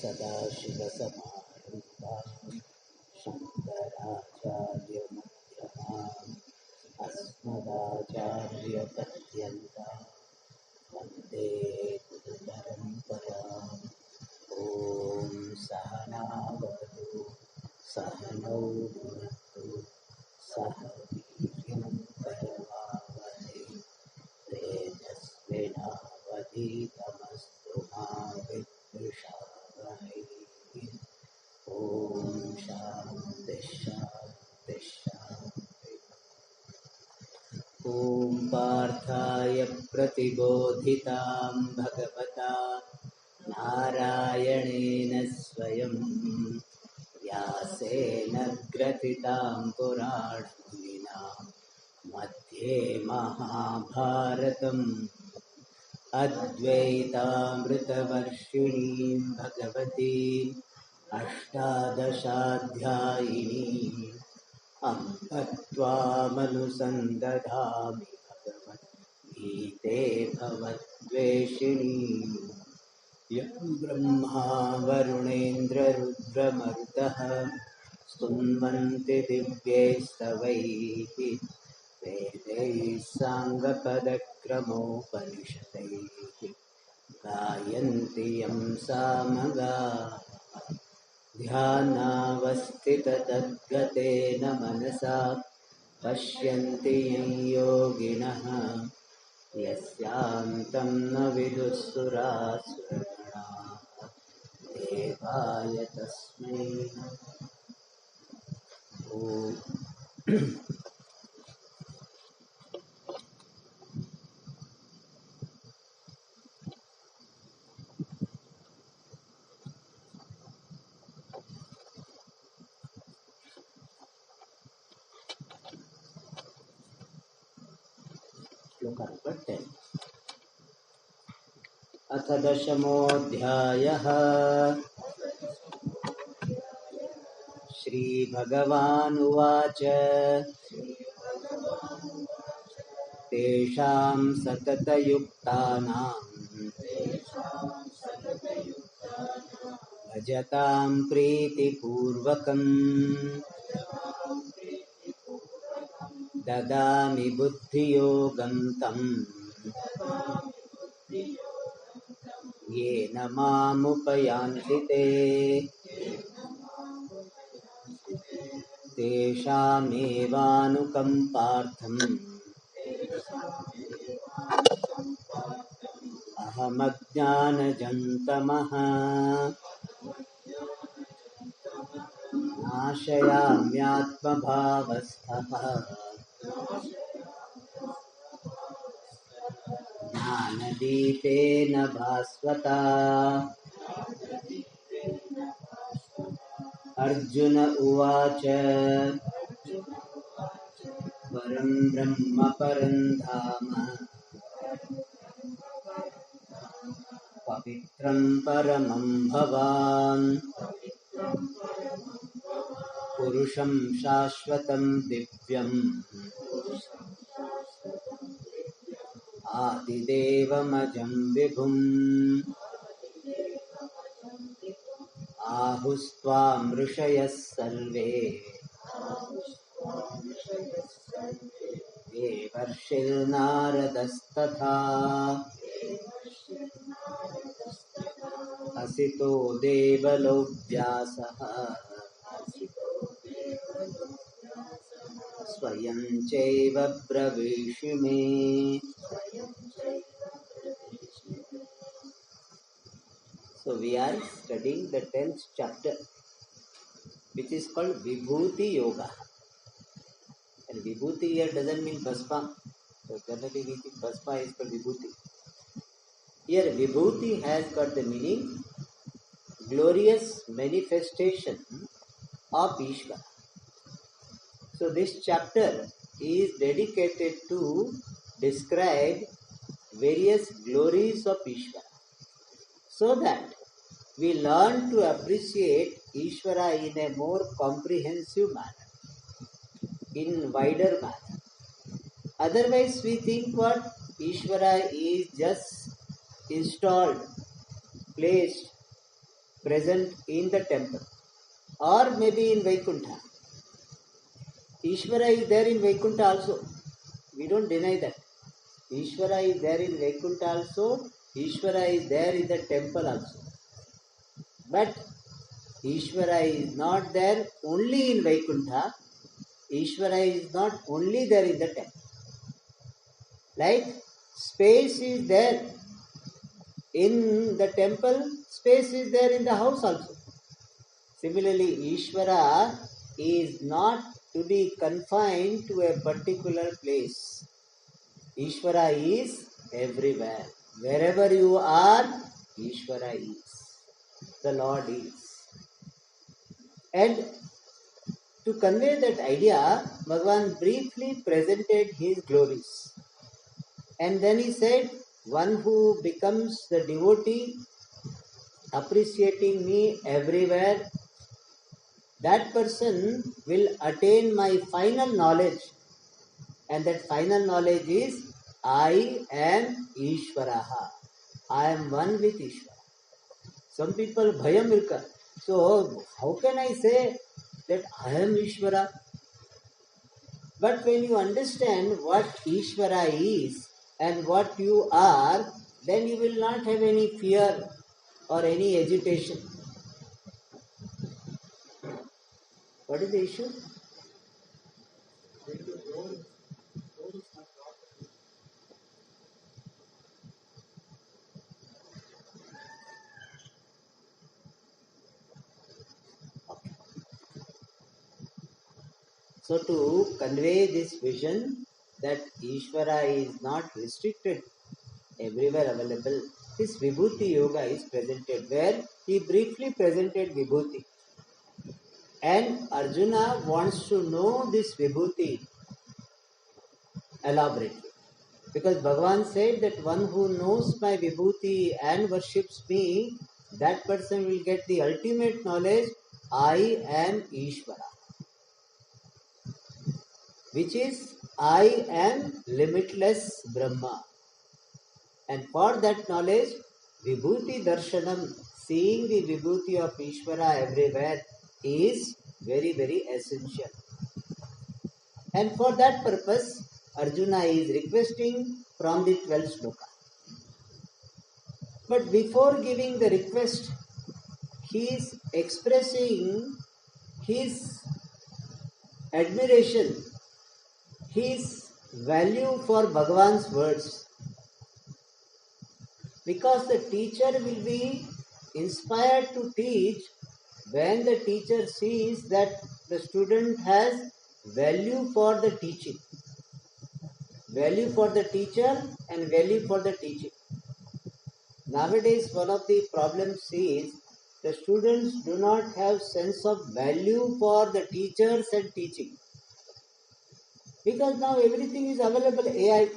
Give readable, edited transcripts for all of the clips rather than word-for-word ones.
सदाशिवसमारम्भां शङ्कराचार्यमध्यमाम् अस्मदाचार्यपर्यन्तां वन्दे गुरुपरम्पराम्। ॐ सहना भवतु सहनौ भुनक्तु सह वीर्यं करवावहै तेजस्विनावधीतमस्तु मा विद्विषावहै। ॐ शान्ति शान्ति शान्ति। ॐ पार्थाय प्रतिबोधितां भगवता नारायणेन स्वयं व्यासेन ग्रथितां पुराणमुनिना मध्ये महाभारतम् अद्वैतामृतवर्षिणीं भगवतीम् अष्टादशाध्यायिनीम् अम्ब त्वामनुसन्दधामि भगवद्गीते भवद्वेषिणीम्। यं ब्रह्मा वरुणेन्द्ररुद्रमरुतः स्तुन्वन्ति दिव्यैस्तवैः वेदैः साङ्गपदक्रमोपनिषदैः गायन्ति यं सामगाः। ध्यानावस्थिततद्गतेन मनसा पश्यन्ति यं योगिनः यस्यान्तं न विदुःसुरासुरगणाः देवाय तस्मै नमः। अथ दशमोऽध्यायः। श्रीभगवानुवाच तेषां सततयुक्तानां भजतां प्रीतिपूर्वकं ददामि बुद्धियोगं तं येन मामुपयान्ति ते। तेषामेवानुकम्पार्थम् अहमज्ञानजं तमः नाशयाम्यात्मभावस्थः ज्ञानदीपेन भास्वता। अर्जुन उवाच परं ब्रह्म परं धाम पवित्रं परमं भवान् पुरुषं शाश्वतं दिव्यम् आदिदेवमजं विभुम् आहुस्त्वां ऋषयः सर्वे देवर्षिर्नारदस्तथा असितो देवलो व्यासः स्वयं चैव ब्रवीषि मे। So we are studying the 10th chapter, which is called Vibhuti Yoga. And Vibhuti here doesn't mean Bhasma. So generally we think Bhasma is called Vibhuti. Here Vibhuti has got the meaning glorious manifestation of Ishvara. So this chapter is dedicated to describe various glories of Ishvara, so that we learn to appreciate Ishvara in a more comprehensive manner, in wider manner. Otherwise we think what Ishvara is just installed, placed present in the temple or maybe in Vaikuntha. Ishvara is there in Vaikuntha also. We don't deny that. Ishvara is there in Vaikuntha also. Ishvara is there in the temple also. But Ishvara is not there only in Vaikuntha. Ishvara is not only there in the temple. Like space is there in the temple, space is there in the house also. Similarly, Ishvara is not to be confined to a particular place. Ishvara is everywhere. Wherever you are, Ishvara is. The Lord is. And to convey that idea, Bhagavan briefly presented his glories. And then he said, one who becomes the devotee, appreciating me everywhere, that person will attain my final knowledge. And that final knowledge is, I am Ishvaraha. I am one with Ishvara. Some people bhayam irka. So how can I say that I am Ishvara? But when you understand what Ishvara is and what you are, then you will not have any fear or any agitation. What is the issue? So to convey this vision that Ishvara is not restricted, everywhere available, this Vibhuti Yoga is presented, where he briefly presented Vibhuti. And Arjuna wants to know this Vibhuti elaborately. Because Bhagavan said that one who knows my Vibhuti and worships me, that person will get the ultimate knowledge, I am Ishvara. Which is, I am limitless Brahma. And for that knowledge, Vibhuti Darshanam, seeing the Vibhuti of Ishvara everywhere, is very, very essential. And for that purpose, Arjuna is requesting from the 12th sloka. But before giving the request, he is expressing his admiration, his value for Bhagavan's words. Because the teacher will be inspired to teach when the teacher sees that the student has value for the teaching. Value for the teacher and value for the teaching. Nowadays, one of the problems is the students do not have sense of value for the teachers and teaching. Because now everything is available, AI.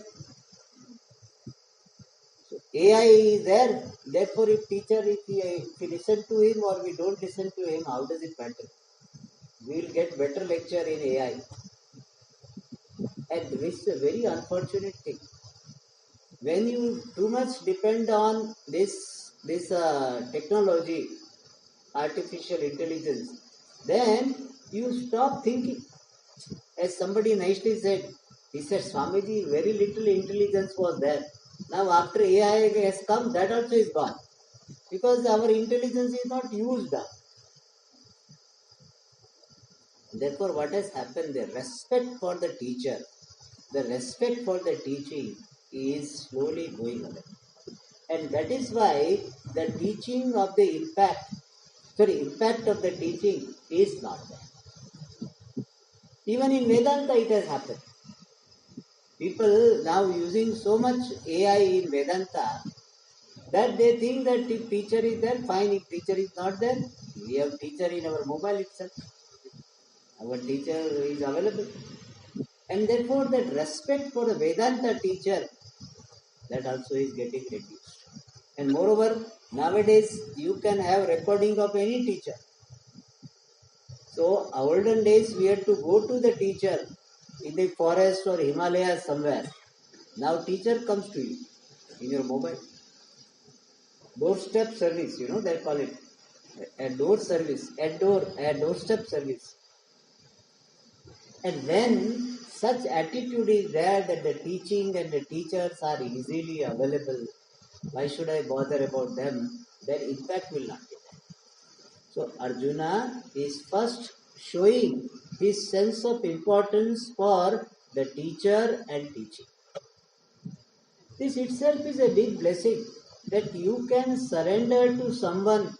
So AI is there, therefore if we listen to him or we don't listen to him, how does it matter? We will get better lecture in AI. And this is a very unfortunate thing. When you too much depend on this technology, artificial intelligence, then you stop thinking. As somebody nicely said, he said, Swamiji, very little intelligence was there. Now after AI has come, that also is gone. Because our intelligence is not used up. Therefore, what has happened? The respect for the teacher, the respect for the teaching is slowly going away. And that is why the teaching of the impact of the teaching is not there. Even in Vedanta it has happened. People now using so much AI in Vedanta that they think that if teacher is there, fine. If teacher is not there, we have teacher in our mobile itself. Our teacher is available. And therefore that respect for the Vedanta teacher, that also is getting reduced. And moreover, nowadays you can have recording of any teacher. So olden days we had to go to the teacher in the forest or Himalayas somewhere. Now teacher comes to you in your mobile. Doorstep service, they call it. a door service, a doorstep service. And when such attitude is there that the teaching and the teachers are easily available, why should I bother about them? Their impact will not be there. So Arjuna is first showing his sense of importance for the teacher and teaching. This itself is a big blessing, that you can surrender to someone,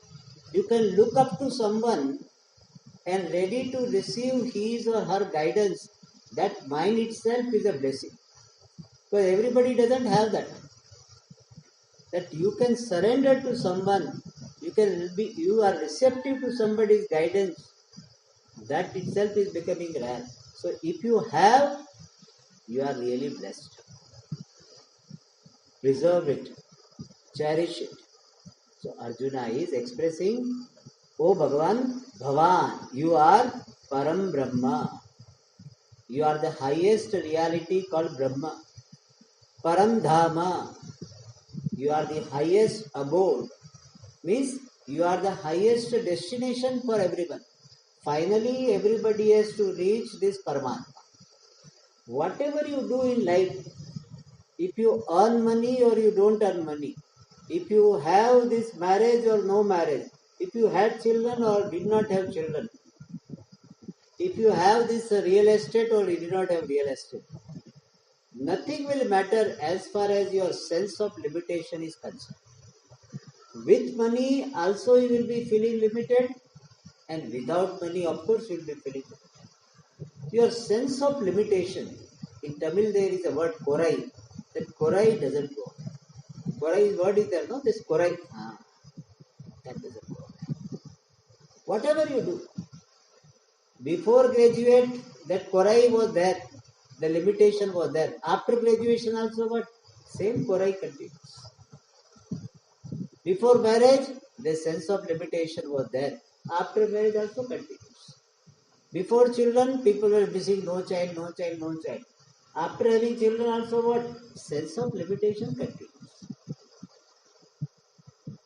you can look up to someone and ready to receive his or her guidance. That mind itself is a blessing. Because everybody doesn't have that. That you can surrender to someone, you are receptive to somebody's guidance. That itself is becoming rare. So if you have, you are really blessed. Preserve it, cherish it. So Arjuna is expressing, O Bhagavan, Bhavan, you are Param Brahma. You are the highest reality called Brahma. Param Dhama, you are the highest abode. Means you are the highest destination for everyone. Finally, everybody has to reach this Paramatma. Whatever you do in life, if you earn money or you don't earn money, if you have this marriage or no marriage, if you had children or did not have children, if you have this real estate or you did not have real estate, nothing will matter as far as your sense of limitation is concerned. With money also you will be feeling limited, and without money of course you will be feeling limited. Your sense of limitation, in Tamil there is a word korai, that korai doesn't go. Korai word is there, no? This korai, that doesn't go. Whatever you do, before graduate, that korai was there, the limitation was there. After graduation also what? Same korai continues. Before marriage, the sense of limitation was there. After marriage also continues. Before children, people were missing, no child, no child, no child. After having children also what? Sense of limitation continues.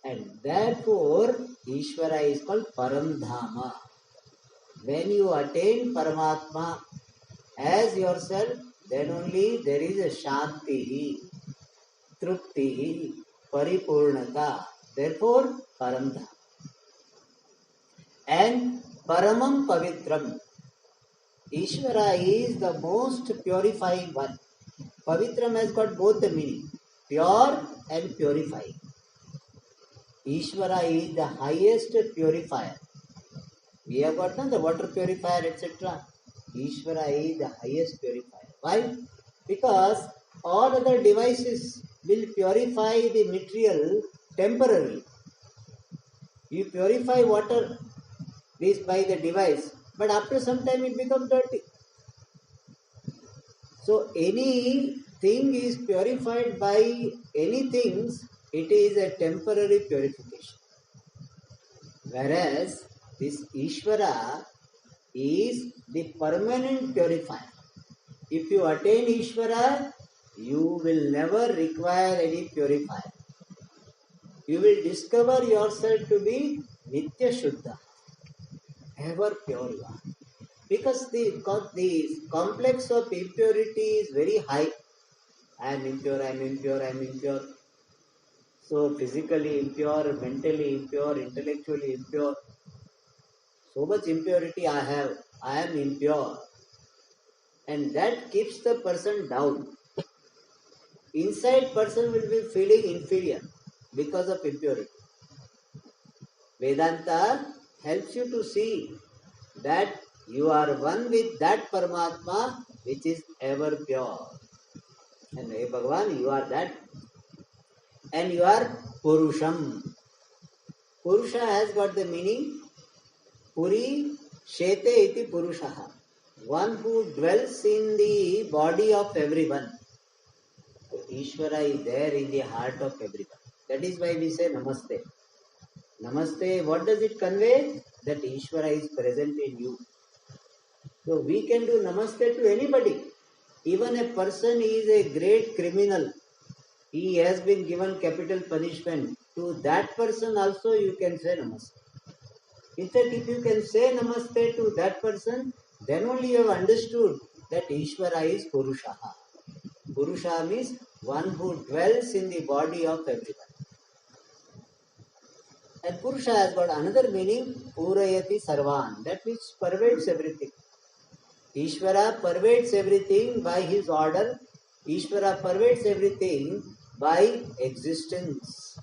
And therefore, Ishvara is called Paramdhama. When you attain Paramatma as yourself, then only there is a Shanti, Trupti, Paripurnata. Therefore, Paramdhama. And Paramam Pavitram. Ishvara is the most purifying one. Pavitram has got both the meaning, pure and purifying. Ishvara is the highest purifier. We have got the water purifier, etc. Ishvara is the highest purifier. Why? Because all other devices will purify the material temporarily. You purify water by the device, but after some time it becomes dirty. So anything is purified by anything, it is a temporary purification. Whereas this Ishvara is the permanent purifier. If you attain Ishvara, you will never require any purifier. You will discover yourself to be Nitya Shuddha, ever pure you are. Because the complex of impurity is very high. I am impure, I am impure, I am impure. So physically impure, mentally impure, intellectually impure. So much impurity I have. I am impure. And that keeps the person down. Inside person will be feeling inferior because of impurity. Vedanta helps you to see that you are one with that Paramatma which is ever pure. And hey Bhagavan, you are that. And you are Purusham. Purusha has got the meaning Puri Shete iti Purushaha. One who dwells in the body of everyone. So Ishvara is there in the heart of everyone. That is why we say Namaste. Namaste, what does it convey? That Ishvara is present in you. So we can do Namaste to anybody. Even a person is a great criminal. He has been given capital punishment. To that person also you can say Namaste. In fact, if you can say Namaste to that person, then only you have understood that Ishvara is Purusha. Purusha means one who dwells in the body of everyone. And Purusha has got another meaning, Purayati Sarvan, that which pervades everything. Ishvara pervades everything by his order. Ishvara pervades everything by existence.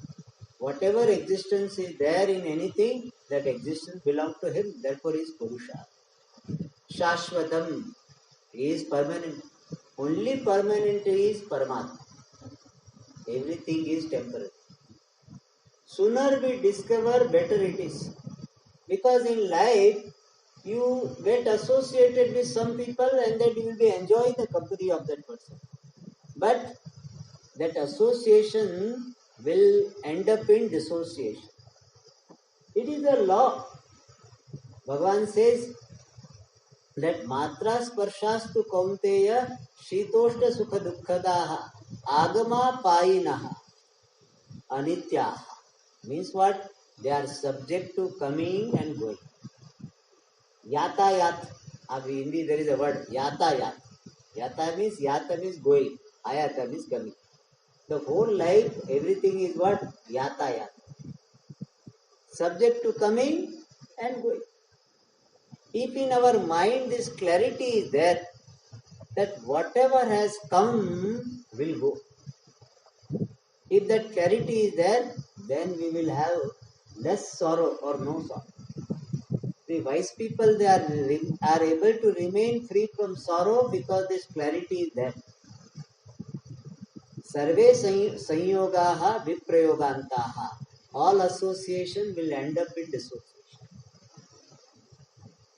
Whatever existence is there in anything, that existence belongs to him, therefore he is Purusha. Shashvatam, he is permanent. Only permanent is Paramatma. Everything is temporary. Sooner we discover, better it is. Because in life, you get associated with some people and that you will be enjoying the company of that person. But that association will end up in dissociation. It is a law. Bhagavan says that matra sparshastu kaunteya shitoshta sukha dukkhadaha agama payinaha anityaha. Means what? They are subject to coming and going. Yatayat. In Hindi there is a word yatayat. Yata means going. Ayata means coming. The whole life, everything is what? Yatayat. Subject to coming and going. If in our mind this clarity is there, that whatever has come will go. If that clarity is there, then we will have less sorrow or no sorrow. The wise people, they are able to remain free from sorrow because this clarity is there. Sarve sanyogaha viprayogantaha. All association will end up in dissociation.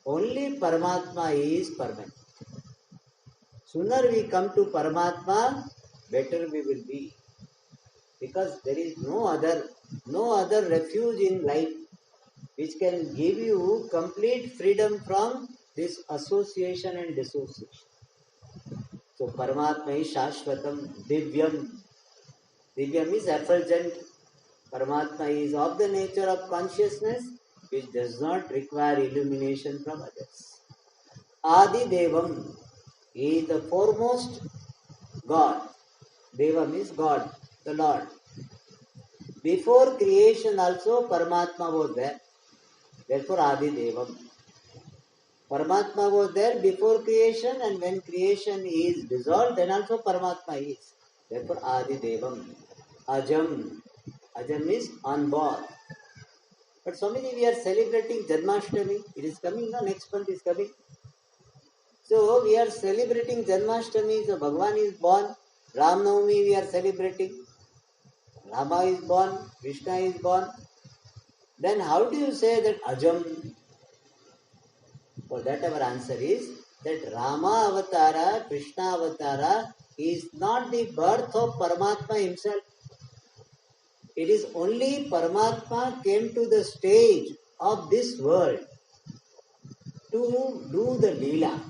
Only Paramatma is permanent. Sooner we come to Paramatma, better we will be. Because there is no other refuge in life which can give you complete freedom from this association and dissociation. So Paramatma is Shashvatam, Divyam. Divyam is effulgent. Paramatma is of the nature of consciousness which does not require illumination from others. Adi Devam is the foremost God. Devam is God, the Lord. Before creation also Paramatma was there. Therefore Adi Devam. Paramatma was there before creation, and when creation is dissolved, then also Paramatma is. Therefore Adi Devam. Ajam. Ajam is unborn. But Swamiji, we are celebrating Janmashtami. It is coming now, next month is coming. So we are celebrating Janmashtami. So Bhagavan is born. Ram Navami we are celebrating. Rama is born. Krishna is born. Then how do you say that Ajam? For that our answer is that Rama Avatara, Krishna Avatara is not the birth of Paramatma himself. It is only Paramatma came to the stage of this world to do the Leela,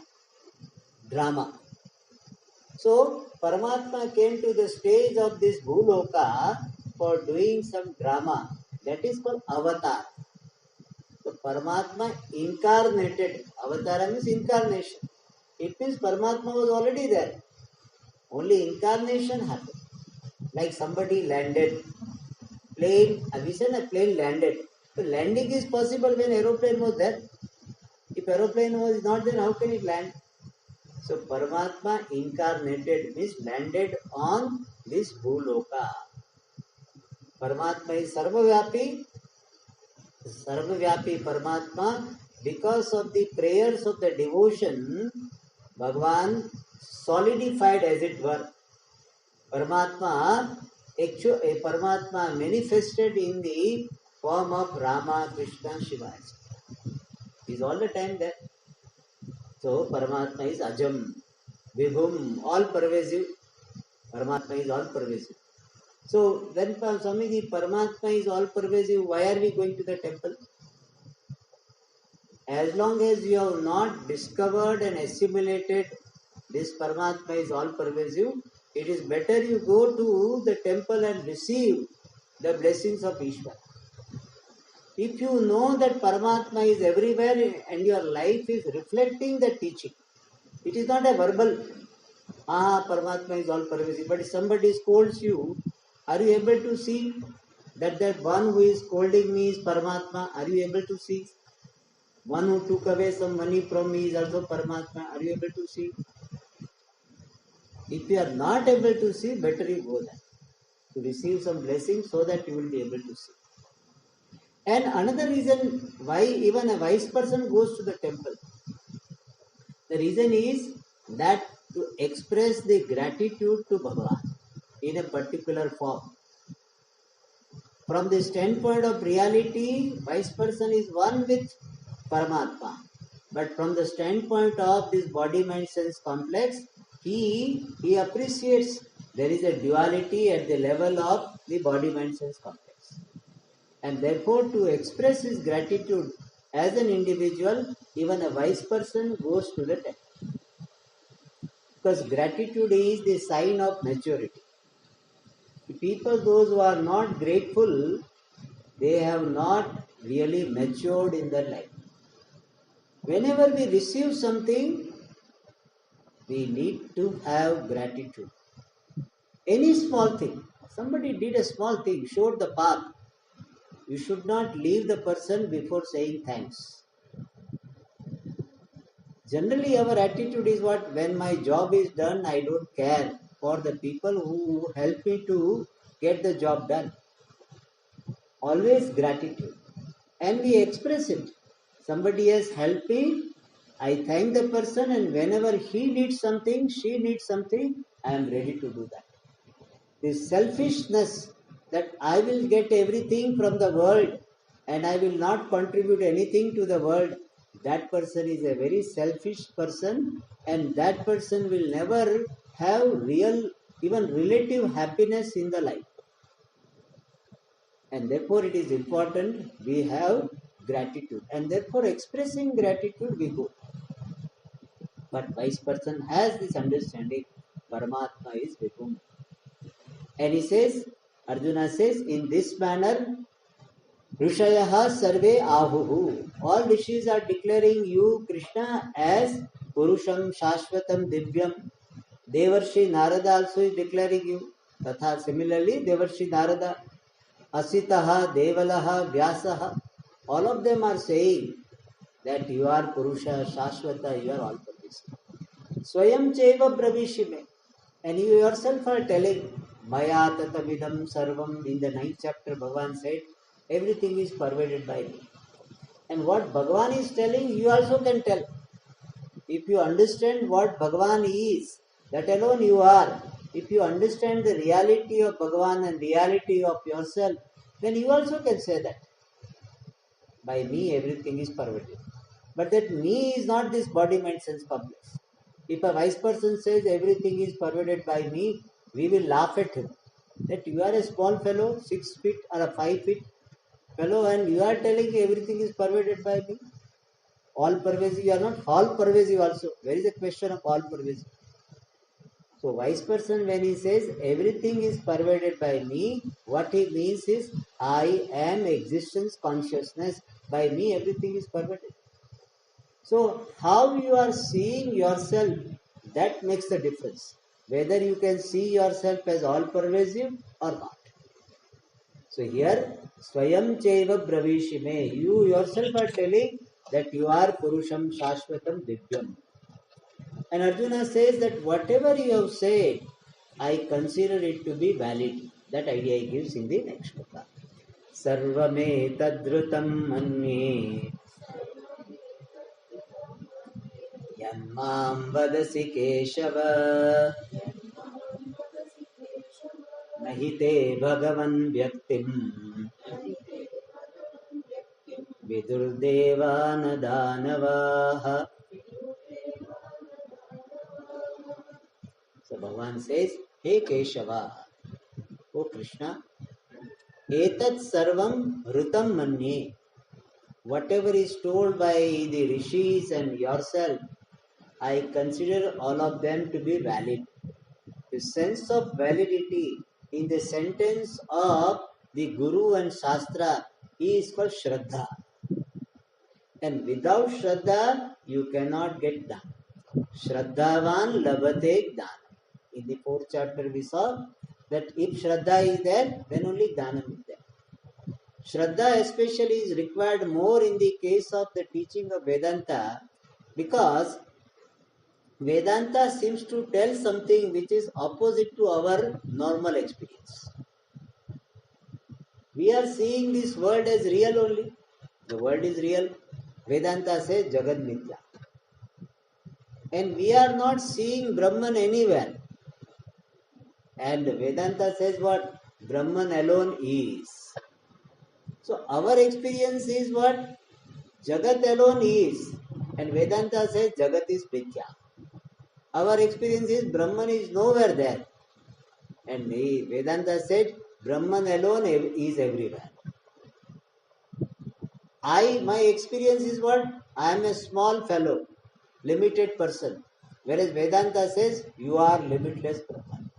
drama. So Paramatma came to the stage of this Bhuloka for doing some drama. That is called Avatar. So Paramatma incarnated. Avatara means incarnation. It means Paramatma was already there. Only incarnation happened. Like somebody landed. Plane, we said a plane landed. So landing is possible when aeroplane was there. If aeroplane was not there, how can it land? So Paramatma incarnated means landed on this Bhuloka. Paramatma is Sarvavyapi. Sarvavyapi Paramatma, because of the prayers of the devotion, Bhagavan solidified as it were. Paramatma manifested in the form of Rama, Krishna, Shiva. He is all the time there. So Paramatma is Ajam, Vibhum, all pervasive. Paramatma is all pervasive. So when Swamiji, Paramatma is all pervasive, why are we going to the temple? As long as you have not discovered and assimilated this Paramatma is all pervasive, it is better you go to the temple and receive the blessings of Ishvara. If you know that Paramatma is everywhere and your life is reflecting the teaching, it is not a verbal, Paramatma is all pervasive. But if somebody scolds you, are you able to see that one who is scolding me is Paramatma? Are you able to see? One who took away some money from me is also Paramatma. Are you able to see? If you are not able to see, better you go there to receive some blessing so that you will be able to see. And another reason why even a wise person goes to the temple, the reason is that to express the gratitude to Bhagavan in a particular form. From the standpoint of reality, wise person is one with Paramatma. But from the standpoint of this body, mind, sense complex, he appreciates there is a duality at the level of the body, mind, sense complex. And therefore, to express his gratitude as an individual, even a wise person goes to the temple. Because gratitude is the sign of maturity. The people, those who are not grateful, they have not really matured in their life. Whenever we receive something, we need to have gratitude. Any small thing, somebody did a small thing, showed the path, you should not leave the person before saying thanks. Generally, our attitude is what? When my job is done, I don't care for the people who help me to get the job done. Always gratitude. And we express it. Somebody has helped me, I thank the person, and whenever he needs something, she needs something, I am ready to do that. This selfishness that I will get everything from the world and I will not contribute anything to the world, that person is a very selfish person, and that person will never have real, even relative happiness in the life. And therefore it is important we have gratitude, and therefore expressing gratitude we go. But wise person has this understanding, Paramatma is Vibhum. And he says, Arjuna says, in this manner, Rishayaha sarve ahuhu. All rishis are declaring you, Krishna, as Purusham Shashvatam Divyam. Devarshi Narada also is declaring you. Tatha similarly, Devarshi Narada, Asitaha, Devalaha, Vyasaha. All of them are saying that you are Purusha, Shashvata, you are all pervasive. Swayam Cheva Pravishime. And you yourself are telling, Maya Tatavidam Sarvam. In the 9th chapter, Bhagavan said, everything is pervaded by me. And what Bhagavan is telling, you also can tell. If you understand what Bhagavan is, that alone you are. If you understand the reality of Bhagavan and reality of yourself, then you also can say that. By me, everything is pervaded. But that me is not this body, mind, sense complex. If a wise person says everything is pervaded by me, we will laugh at him. That you are a small fellow, 6 feet or a 5 feet fellow, and you are telling everything is pervaded by me. All pervasive, you are not all pervasive also. Where is the question of all pervasive? So wise person, when he says everything is pervaded by me, what he means is I am existence consciousness. By me everything is pervaded. So how you are seeing yourself, that makes the difference. Whether you can see yourself as all pervasive or not. So here, Swayam Chaiva Bravishime, you yourself are telling that you are Purusham Shashvatam Divyam. And Arjuna says that whatever you have said, I consider it to be valid. That idea he gives in the next shloka. Sarvame tadrutam manye Yanmam vadasi Keshava Nahite Bhagavan Vyaktim Vidurdevana Danavaha. So Bhagavan says, Hey Keshava, O Krishna, Etat Sarvam Rutam Manye. Whatever is told by the rishis and yourself, I consider all of them to be valid. The sense of validity in the sentence of the Guru and Shastra he is called Shraddha. And without Shraddha, you cannot get Dhan. Shraddhavan labhate Dhan. In the 4th chapter we saw that if Shraddha is there, then only Dhanam is there. Shraddha especially is required more in the case of the teaching of Vedanta, because Vedanta seems to tell something which is opposite to our normal experience. We are seeing this world as real only. The world is real. Vedanta says Jagad Mithya. And we are not seeing Brahman anywhere. And Vedanta says what? Brahman alone is. So our experience is what? Jagat alone is. And Vedanta says Jagat is Mithya. Our experience is Brahman is nowhere there. And Vedanta said Brahman alone is everywhere. My experience is what? I am a small fellow, limited person. Whereas Vedanta says you are limitless Brahman.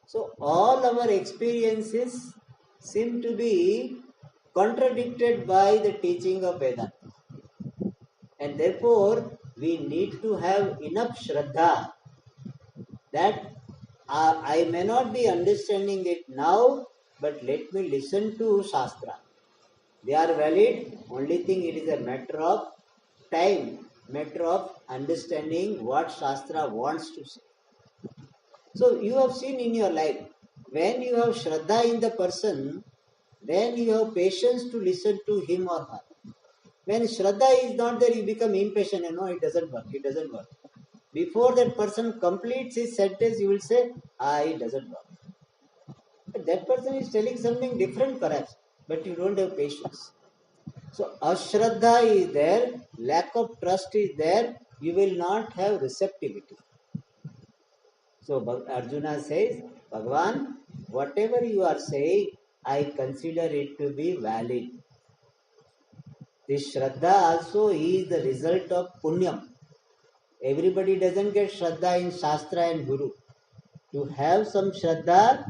So all our experiences seem to be contradicted by the teaching of Vedanta. And therefore, we need to have enough Shraddha that I may not be understanding it now, but let me listen to Shastra. They are valid, only thing it is a matter of time, matter of understanding what Shastra wants to say. So you have seen in your life, when you have Shraddha in the person, then you have patience to listen to him or her. When Shraddha is not there, you become impatient and no, it doesn't work. Before that person completes his sentence, you will say, it doesn't work. But that person is telling something different perhaps, but you don't have patience. So Ashraddha is there, lack of trust is there, you will not have receptivity. So Arjuna says, Bhagavan, whatever you are saying, I consider it to be valid. This Shraddha also is the result of Punyam. Everybody doesn't get Shraddha in Shastra and Guru. To have some Shraddha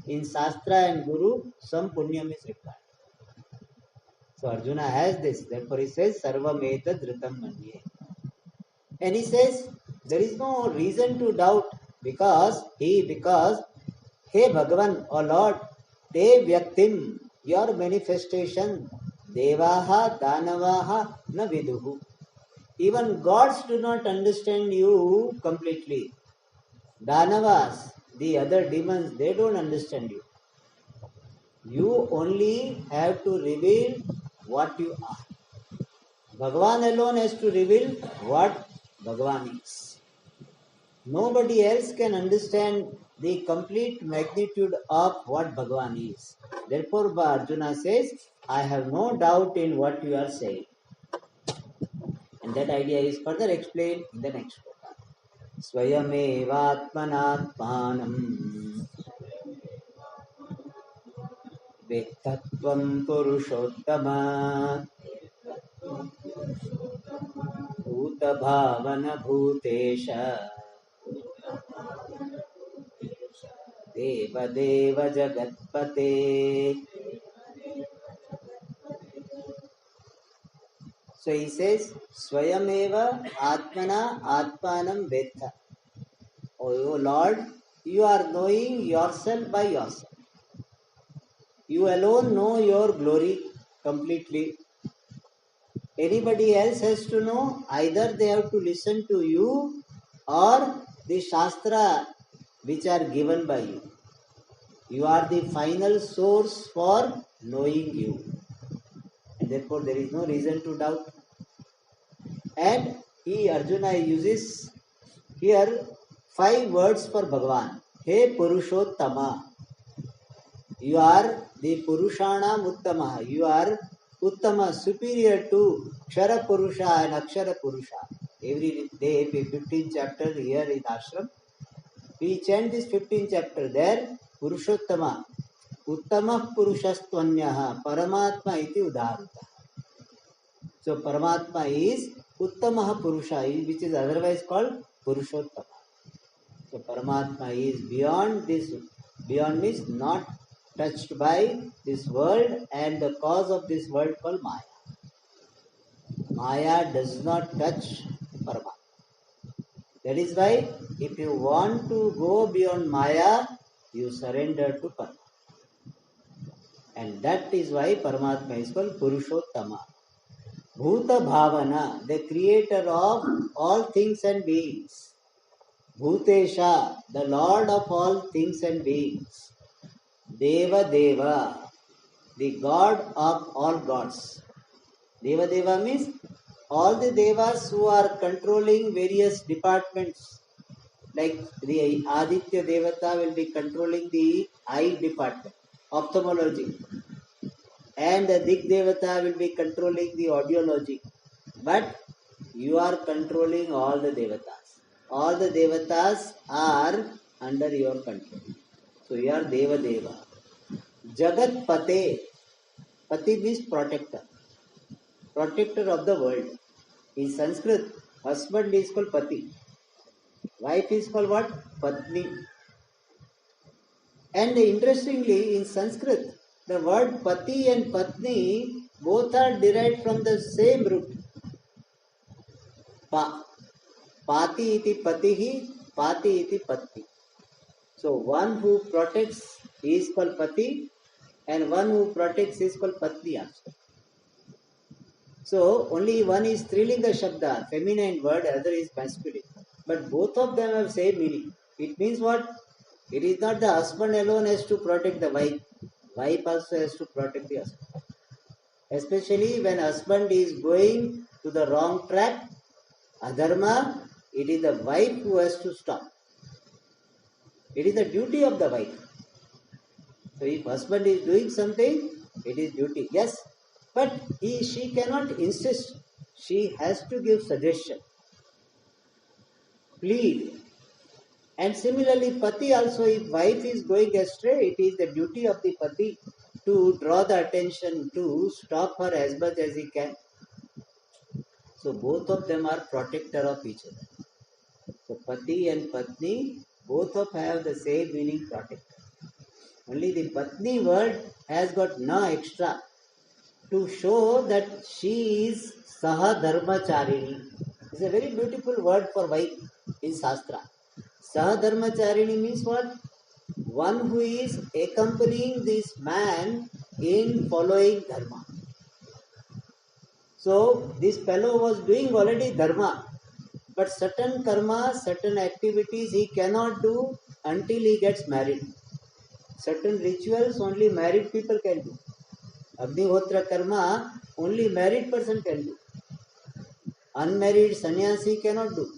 in Shastra and Guru, some Punyam is required. So Arjuna has this. Therefore he says, Sarvam etad ritam manye. And he says, there is no reason to doubt because, Hey Bhagavan, O Lord, Te Vyaktim, your manifestation, Devaha, Danavaha, na viduhu. Even gods do not understand you completely. Danavas, the other demons, they don't understand you. You only have to reveal what you are. Bhagavan alone has to reveal what Bhagavan is. Nobody else can understand the complete magnitude of what Bhagavan is. Therefore, Arjuna says, I have no doubt in what you are saying. And that idea is further explained in the next sloka. Swayamevatmanatmanam Vetthatvam Purushottama Bhuta Bhavana Bhutesha Deva Deva Jagatpate. So he says, Swayameva Atmana Atmanam Vetha. O Lord, you are knowing yourself by yourself. You alone know your glory completely. Anybody else has to know, either they have to listen to you or the Shastra which are given by you. You are the final source for knowing you. And therefore there is no reason to doubt. And Arjuna uses here 5 words for Bhagavan. He Purushottama. You are the Purushanam Uttama. You are Uttama, superior to Kshara Purusha and Akshara Purusha. Every day, 15th chapter here in Ashram, we chant this 15th chapter there, Purushottama. Uttama Purushastvanyaha Paramatma iti Udaharita. So Paramatma is Uttamaha Purusha, which is otherwise called Purushottama. So Paramatma is beyond this. Beyond means not touched by this world and the cause of this world called Maya. Maya does not touch Paramatma. That is why if you want to go beyond Maya, you surrender to Paramatma. And that is why Paramatma is called Purushottama. Bhuta Bhavana, the creator of all things and beings. Bhutesha, the Lord of all things and beings. Deva Deva, the God of all gods. Deva Deva means all the Devas who are controlling various departments. Like the Aditya Devata will be controlling the eye department, ophthalmology. And the Dik Devata will be controlling the audiology. But you are controlling all the Devatas. All the Devatas are under your control. So you are Deva Deva. Jagat Pate. Pati means protector. Protector of the world. In Sanskrit, husband is called Pati. Wife is called what? Patni. And interestingly, in Sanskrit, the word Pati and Patni both are derived from the same root. Pa. Pati iti patihi, pati iti patni. So one who protects is called Pati and one who protects is called Patni also. So only one is Strilinga Shabda, feminine word, other is masculine. But both of them have same meaning. It means what? It is not the husband alone has to protect the wife. Wife also has to protect the husband. Especially when husband is going to the wrong track, adharma, it is the wife who has to stop. It is the duty of the wife. So if husband is doing something, it is duty. Yes, but she cannot insist. She has to give suggestion, plead. And similarly, Pati also, if wife is going astray, it is the duty of the Pati to draw the attention, to stop her as much as he can. So both of them are protector of each other. So Pati and Patni, both of have the same meaning, protector. Only the Patni word has got na extra to show that she is Saha Dharmacharini. It's a very beautiful word for wife in Shastra. Saha Dharmacharini means what? One who is accompanying this man in following Dharma. So this fellow was doing already Dharma, but certain karma, certain activities he cannot do until he gets married. Certain rituals only married people can do. Agnihotra karma only married person can do. Unmarried sannyasi cannot do.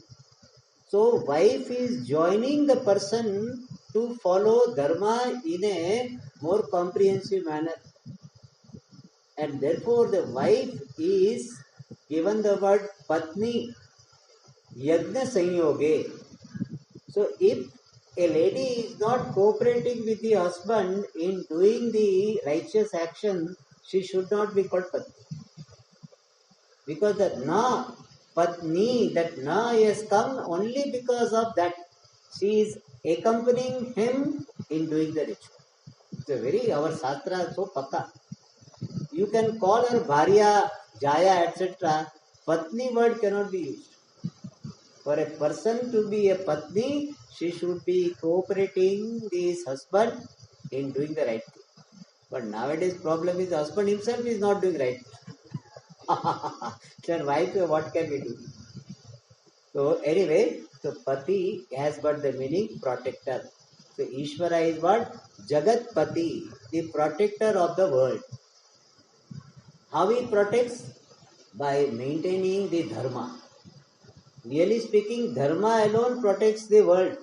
So wife is joining the person to follow dharma in a more comprehensive manner. And therefore the wife is given the word patni yajna sanyoge. So if a lady is not cooperating with the husband in doing the righteous action, she should not be called patni. Because that na, patni, that na has come only because of that. She is accompanying him in doing the ritual. It's a very, our Shastra is so pakka. You can call her Bharya, Jaya, etc. Patni word cannot be used. For a person to be a Patni, she should be cooperating this husband in doing the right thing. But nowadays problem is the husband himself is not doing right thing. Then wife, what can we do? So anyway, so Pati has got the meaning protector. So Ishvara is what? Jagat Pati, the protector of the world. How he protects? By maintaining the dharma. Really speaking, dharma alone protects the world.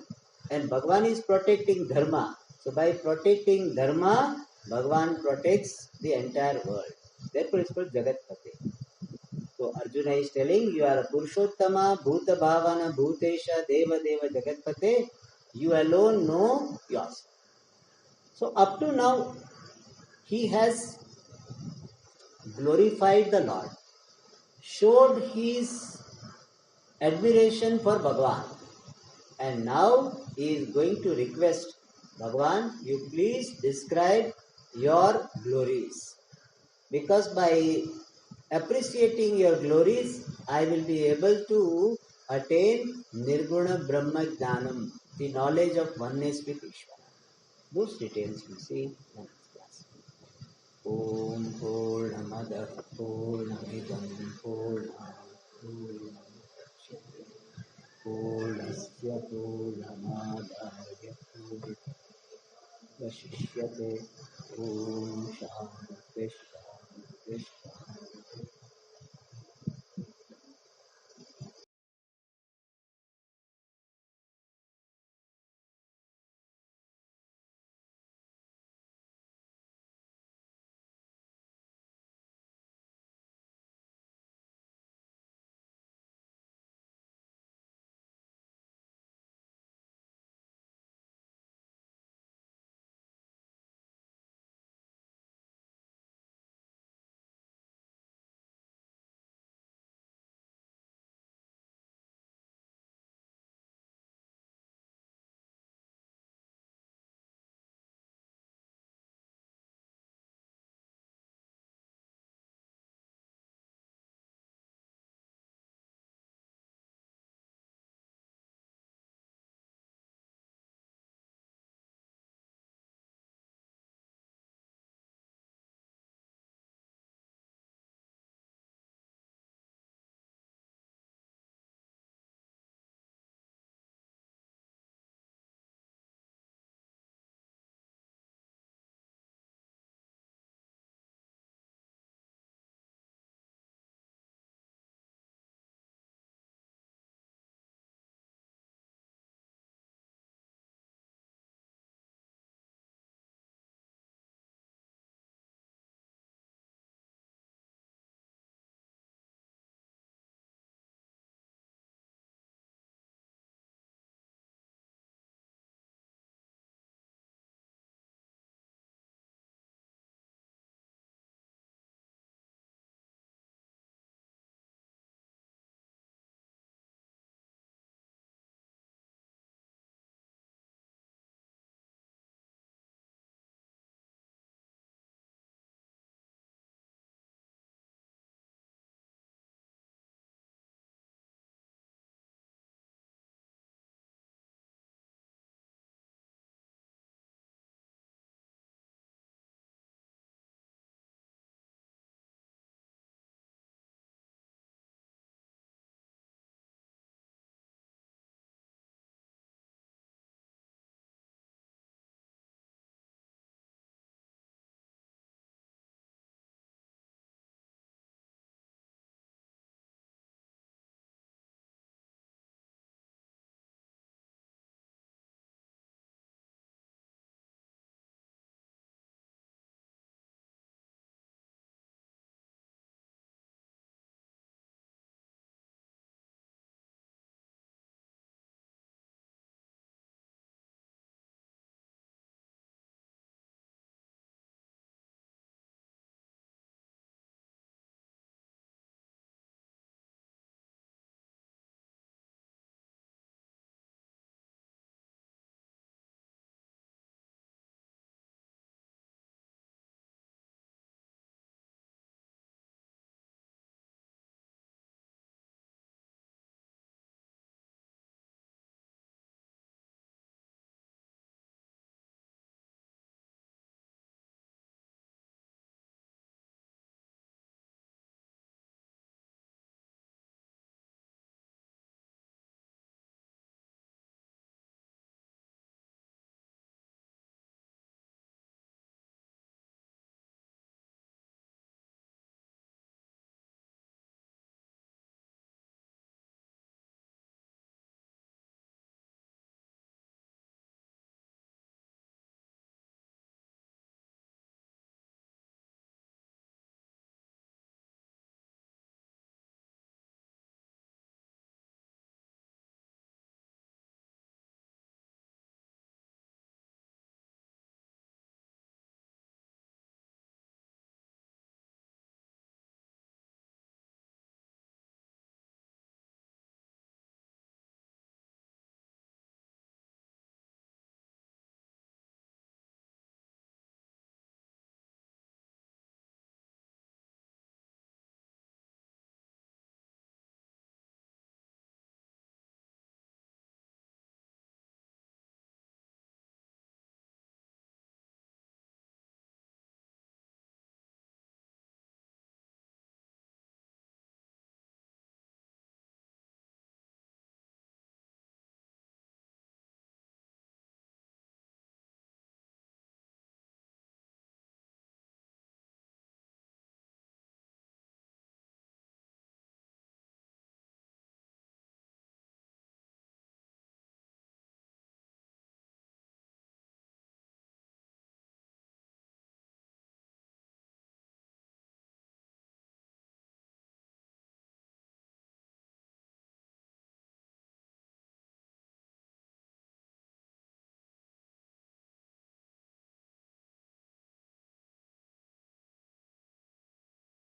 And Bhagavan is protecting dharma. So by protecting dharma, Bhagavan protects the entire world. Therefore it's called Jagat Pati. So Arjuna is telling, you are a Purushottama, Bhuta Bhavana, Bhutesha, Deva Deva, Jagatpate. You alone know yours. So up to now, he has glorified the Lord, showed his admiration for Bhagavan. And now he is going to request, Bhagavan, you please describe your glories. Because by appreciating your glories, I will be able to attain Nirguna Brahma Jnanam, the knowledge of oneness with Ishvara. Those details we see in next class. Om Purnamada Purnamidam Purnamudachyate Purnasya Purnamadaya Purnamudachyate